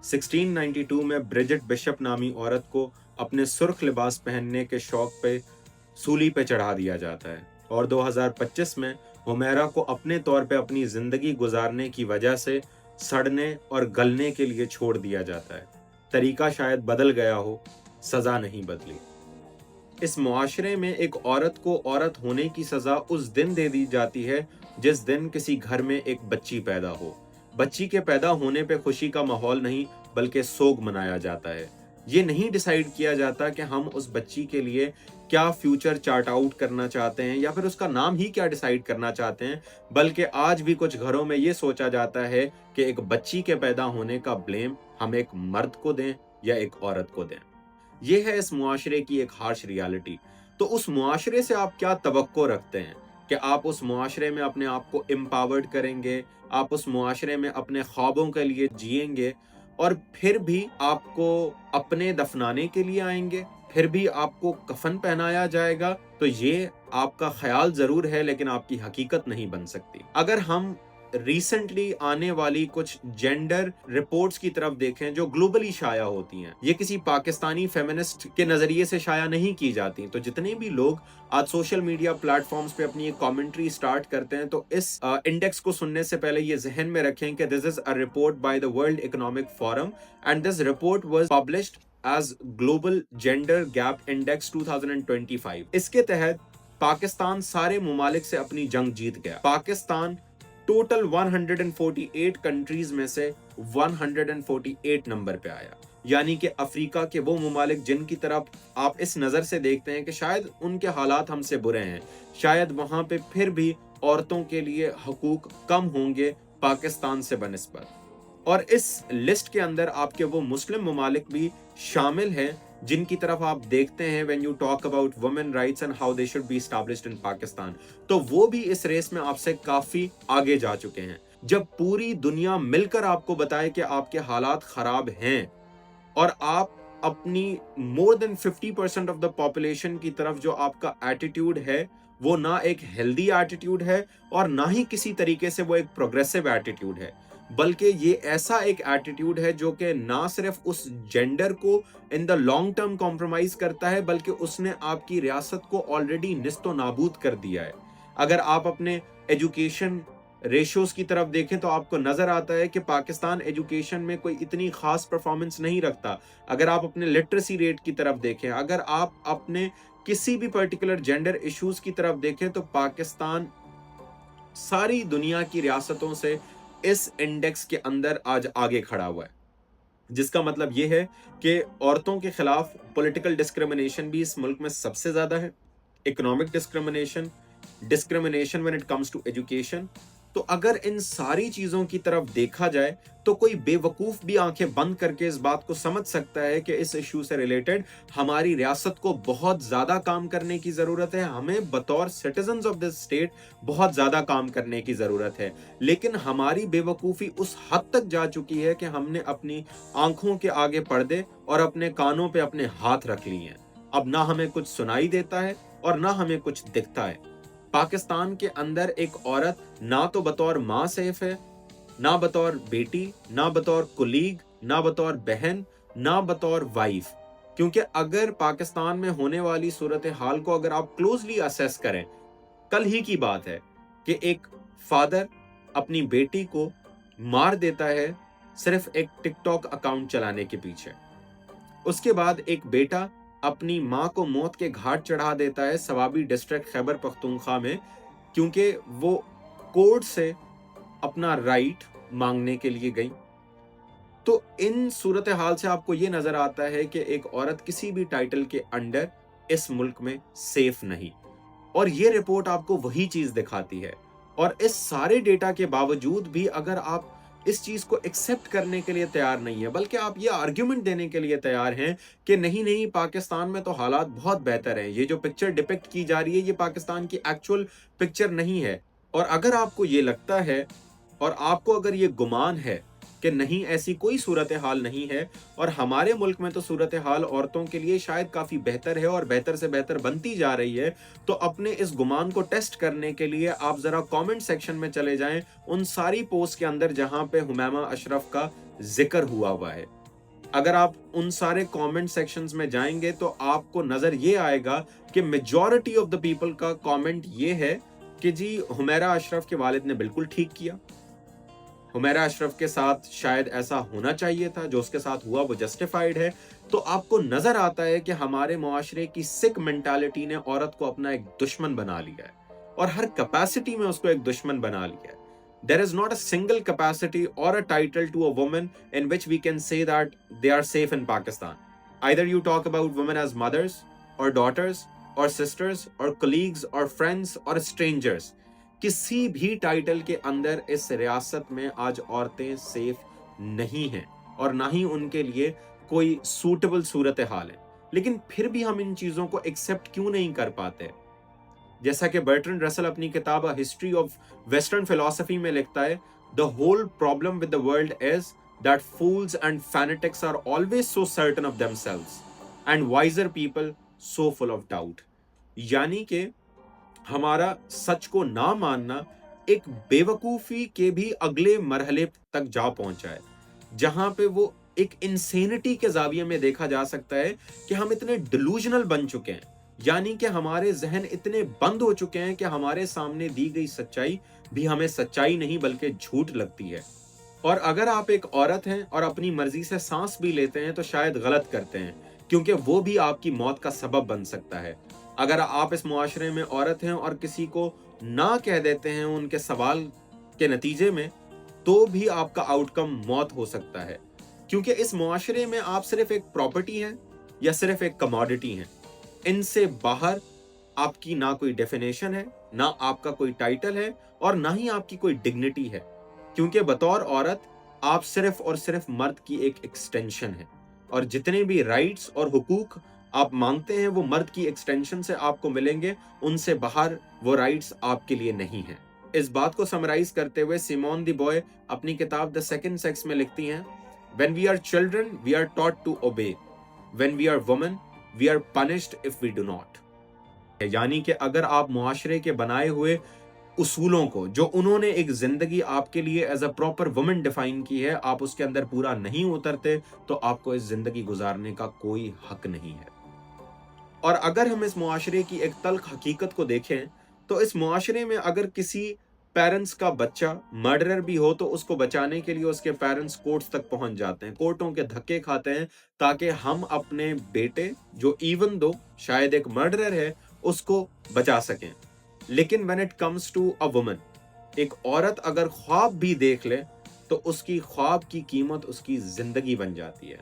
1692 में Brigid bishop नामी औरत को अपने सुर्ख लिबास पहनने के शौक पे सूली पे चढ़ा दिया जाता है, और 2025 में हुमैरा को अपने तौर पे अपनी जिंदगी गुजारने की वजह से सड़ने और गलने के लिए छोड़ दिया जाता है। तरीका शायद बदल गया हो, सजा नहीं बदली। इस मुआशरे में एक औरत को औरत होने की सजा उस दिन दे दी जाती है जिस दिन किसी घर में एक बच्ची पैदा हो। बच्ची के पैदा होने पे खुशी का माहौल नहीं बल्कि सोग मनाया जाता है। ये नहीं डिसाइड किया जाता कि हम उस बच्ची के लिए क्या फ्यूचर चार्ट आउट करना चाहते हैं या फिर उसका नाम ही क्या डिसाइड करना चाहते हैं, बल्कि आज भी कुछ घरों में ये सोचा जाता है कि एक बच्ची के पैदा होने का ब्लेम हम एक मर्द को दें या एक औरत को दें। ये है इस मुआशरे की एक हार्श रियलिटी। तो उस मुआशरे से आप क्या तवक्को रखते हैं कि आप उस मुआशरे में अपने आप को एम्पावर्ड करेंगे, आप उस मुआशरे में अपने ख्वाबों के लिए जिएंगे और फिर भी आपको अपने दफनाने के लिए आएंगे, फिर भी आपको कफन पहनाया जाएगा। तो ये आपका ख्याल जरूर है लेकिन आपकी हकीकत नहीं बन सकती। अगर हम रिसेंटली आने वाली कुछ जेंडर रिपोर्ट्स की तरफ देखें जो ग्लोबली शाया होती हैं, ये किसी पाकिस्तानी फेमिनिस्ट के नजरिए से शाया नहीं की जाती। तो जितने भी लोग आज सोशल मीडिया प्लेटफॉर्म्स पे अपनी एक कमेंट्री स्टार्ट करते हैं, तो इस इंडेक्स को सुनने से पहले ये जहन में रखें कि this is a report by the World Economic Forum and this report was published as Global Gender Gap Index 2025। इसके तहत पाकिस्तान सारे मुमालिक से अपनी जंग जीत गया। पाकिस्तान टोटल 148 कंट्रीज में से 148 नंबर पे आया। यानी कि अफ्रीका के वो मुमालिक जिनकी तरफ आप इस नजर से देखते हैं कि शायद उनके हालात हमसे बुरे हैं, शायद वहां पे फिर भी औरतों के लिए हकूक कम होंगे पाकिस्तान से बनिस्बत। और इस लिस्ट के अंदर आपके वो मुस्लिम मुमालिक भी शामिल हैं जिनकी तरफ आप देखते हैं when you talk about women rights and how they should be established in Pakistan, तो वो भी इस रेस में आपसे काफी आगे जा चुके हैं। जब पूरी दुनिया मिलकर आपको बताए कि आपके हालात खराब हैं और आप अपनी more than 50% of the population की तरफ जो आपका एटीट्यूड है वो ना एक हेल्दी एटीट्यूड है और ना ही किसी तरीके से वो एक प्रोग्रेसिव एटीट्यूड है, बल्कि ये ऐसा एक एटीट्यूड है जो कि ना सिर्फ उस जेंडर को in the long term compromise करता है बल्कि उसने आपकी रियासत को ऑलरेडी निस्तो नाबूद कर दिया है। अगर आप अपने एजुकेशन रेशियोज की तरफ देखें तो आपको नजर आता है कि पाकिस्तान एजुकेशन में कोई इतनी खास परफॉर्मेंस नहीं रखता। अगर आप अपने लिटरेसी रेट की तरफ देखें, अगर आप अपने किसी भी पर्टिकुलर जेंडर इश्यूज की तरफ देखें, तो पाकिस्तान सारी दुनिया की रियासतों से इस इंडेक्स के अंदर आज आगे खड़ा हुआ है। जिसका मतलब यह है कि औरतों के खिलाफ पॉलिटिकल डिस्क्रिमिनेशन भी इस मुल्क में सबसे ज्यादा है, economic discrimination, discrimination when it comes to education. तो अगर इन सारी चीजों की तरफ देखा जाए तो कोई बेवकूफ भी आंखें बंद करके इस बात को समझ सकता है कि इस इशू से रिलेटेड हमारी रियासत को बहुत ज्यादा काम करने की जरूरत है, हमें बतौर सिटीजन्स ऑफ दिस स्टेट बहुत ज्यादा काम करने की जरूरत है। लेकिन हमारी बेवकूफी उस हद तक जा चुकी है कि हमने अपनी आंखों के आगे पर्दे और अपने कानों पे अपने हाथ रख लिए हैं। अब ना हमें कुछ सुनाई देता है और ना हमें कुछ दिखता है। पाकिस्तान के अंदर एक औरत ना तो बतौर माँ सेफ है, ना बतौर बेटी, ना बतौर कुलीग, ना बतौर बहन, ना बतौर वाइफ। क्योंकि अगर पाकिस्तान में होने वाली सूरत हाल को अगर आप क्लोजली असेस करें, कल ही की बात है कि एक फादर अपनी बेटी को मार देता है सिर्फ एक टिकटॉक अकाउंट चलाने के पीछे। उसके बाद एक बेटा अपनी मां को मौत के घाट चढ़ा देता है सवाबी डिस्ट्रिक्ट खैबर पख्तूनख्वा में, क्योंकि वो कोर्ट से अपना राइट मांगने के लिए गई। तो इन सूरत हाल से आपको ये नजर आता है कि एक औरत किसी भी टाइटल के अंडर इस मुल्क में सेफ नहीं, और ये रिपोर्ट आपको वही चीज दिखाती है। और इस सारे डेटा के बावजूद भी अगर आप इस चीज को एक्सेप्ट करने के लिए तैयार नहीं है, बल्कि आप ये आर्ग्यूमेंट देने के लिए तैयार हैं कि नहीं नहीं पाकिस्तान में तो हालात बहुत बेहतर हैं, ये जो पिक्चर डिपिक्ट की जा रही है ये पाकिस्तान की एक्चुअल पिक्चर नहीं है। और अगर आपको ये लगता है और आपको अगर ये गुमान है कि नहीं ऐसी कोई सूरत हाल नहीं है और हमारे मुल्क में तो सूरत हाल औरतों के लिए शायद काफी बेहतर है और बेहतर से बेहतर बनती जा रही है, तो अपने इस गुमान को टेस्ट करने के लिए आप जरा कमेंट सेक्शन में चले जाएं उन सारी पोस्ट के अंदर जहां पे हुमैमा अशरफ का जिक्र हुआ है। अगर आप उन सारे कमेंट सेक्शंस में जाएंगे तो आपको नजर ये आएगा कि मेजॉरिटी ऑफ द पीपल का कमेंट ये है कि जी हुमैरा अशरफ के वालिद ने बिल्कुल ठीक किया, हुमैरा अशरफ के साथ शायद ऐसा होना चाहिए था, जो उसके साथ हुआ वो जस्टिफाइड है। तो आपको नजर आता है कि हमारे मुआशरे की सिक मेंटालिटी ने औरत को अपना एक दुश्मन बना लिया है और हर कैपेसिटी में उसको एक दुश्मन बना लिया है। There is not a single capacity or a title to a woman in which we can say that they are safe in Pakistan. Either you talk about women as mothers or daughters or sisters or colleagues or friends or strangers. किसी भी title के अंदर इस रियासत में आज औरतें safe नहीं हैं और ना ही उनके लिए कोई सूटेबल सूरत हाल है। लेकिन फिर भी हम इन चीजों को एक्सेप्ट क्यों नहीं कर पाते? जैसा कि बर्ट्रैंड रसल अपनी किताब हिस्ट्री ऑफ वेस्टर्न फिलॉसफी में लिखता है, the whole problem with the world is that fools and fanatics are always so certain of themselves and wiser people so full of doubt. यानी कि हमारा सच को ना मानना एक बेवकूफी के भी अगले मरहले तक जा पहुंचा है, जहां पे वो एक इंसेनिटी के जाविये में देखा जा सकता है कि हम इतने डिलूजनल बन चुके हैं, यानी कि हमारे जहन इतने बंद हो चुके हैं कि हमारे सामने दी गई सच्चाई भी हमें सच्चाई नहीं बल्कि झूठ लगती है। और अगर आप एक औरत हैं और अपनी मर्जी से सांस भी लेते हैं तो शायद गलत करते हैं, क्योंकि वो भी आपकी मौत का सबब बन सकता है। अगर आप इस मुआशरे में औरत हैं और किसी को ना कह देते हैं उनके सवाल के नतीजे में, तो भी आपका आउटकम मौत हो सकता है, क्योंकि इस मुआशरे में आप सिर्फ एक प्रॉपर्टी हैं या सिर्फ एक कमोडिटी हैं। इनसे बाहर आपकी ना कोई डेफिनेशन है, ना आपका कोई टाइटल है और ना ही आपकी कोई डिग्निटी है, क्योंकि बतौर औरत आप सिर्फ और सिर्फ मर्द की एक एक्सटेंशन है और जितने भी राइट्स और हुकूक आप मांगते हैं वो मर्द की एक्सटेंशन से आपको मिलेंगे, उनसे बाहर वो राइट्स आपके लिए नहीं है। इस बात को समराइज करते हुए सिमोन द बॉय अपनी किताब द सेकंड सेक्स में लिखती हैं, when we are children we are taught to obey, when we are women we are punished if we do not. यानी कि अगर आप मुआशरे के बनाए हुए उसूलों को, जो उन्होंने एक जिंदगी आपके लिए as a proper women define की है, आप उसके अंदर पूरा नहीं उतरते तो आपको इस जिंदगी गुजारने का कोई हक नहीं है। और अगर हम इस मुआशरे की एक तल्ख हकीकत को देखें तो इस मुआशरे में अगर किसी पेरेंट्स का बच्चा मर्डरर भी हो तो उसको बचाने के लिए उसके पेरेंट्स कोर्ट्स तक पहुंच जाते हैं, कोर्टों के धक्के खाते हैं, ताकि हम अपने बेटे, जो इवन दो शायद एक मर्डरर है, उसको बचा सकें। लेकिन when it comes to a woman, एक औरत अगर ख्वाब भी देख ले तो उसकी ख्वाब की कीमत उसकी जिंदगी बन जाती है।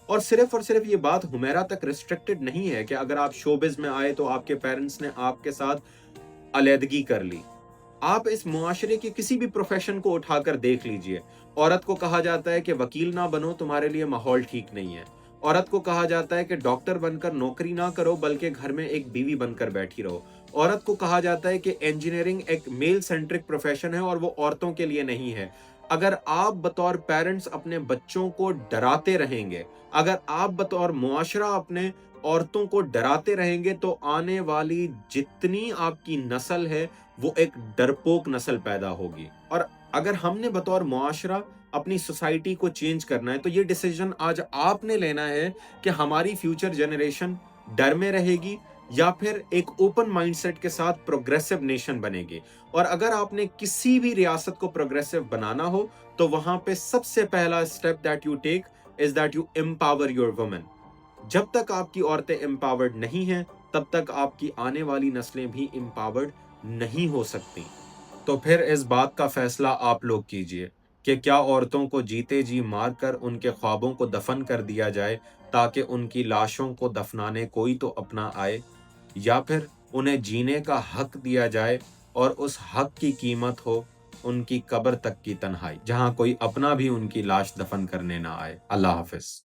और सिर्फ ये बात हुमैरा तक रिस्ट्रिक्टेड नहीं है कि अगर आप शोबिज में आए तो आपके पेरेंट्स ने आपके साथ अलैदगी कर ली। आप इस मुआशरे के किसी भी प्रोफेशन को उठाकर देख लीजिए, औरत को कहा जाता है कि वकील ना बनो, तुम्हारे लिए माहौल ठीक नहीं है। औरत को कहा जाता है कि डॉक्टर बनकर नौकरी ना करो बल्कि घर में एक बीवी बनकर बैठी रहो। औरत को कहा जाता है कि इंजीनियरिंग एक मेल सेंट्रिक प्रोफेशन है और वो औरतों के लिए नहीं है। अगर आप बतौर पेरेंट्स अपने बच्चों को डराते रहेंगे, अगर आप बतौर मुआशरा अपने औरतों को डराते रहेंगे, तो आने वाली जितनी आपकी नस्ल है वो एक डरपोक नस्ल पैदा होगी। और अगर हमने बतौर मुआशरा अपनी सोसाइटी को चेंज करना है तो ये डिसीजन आज आपने लेना है कि हमारी फ्यूचर जनरेशन डर में रहेगी या फिर एक ओपन माइंडसेट के साथ प्रोग्रेसिव नेशन बनेगी। और अगर आपने किसी भी रियासत को प्रोग्रेसिव बनाना हो तो वहां पे सबसे पहला step that you take is that you empower your women. जब तक आपकी औरतें एम्पावर्ड नहीं हैं तब तक आपकी आने वाली नस्लें भी एम्पावर्ड नहीं हो सकती। तो फिर इस बात का फैसला आप लोग कीजिए कि क्या औरतों को जीते जी मारकर उनके ख्वाबों को दफन कर दिया जाए ताकि उनकी लाशों को दफनाने कोई तो अपना आए, या फिर उन्हें जीने का हक दिया जाए और उस हक की कीमत हो उनकी कब्र तक की तन्हाई, जहां कोई अपना भी उनकी लाश दफन करने ना आए। अल्लाह हाफिज।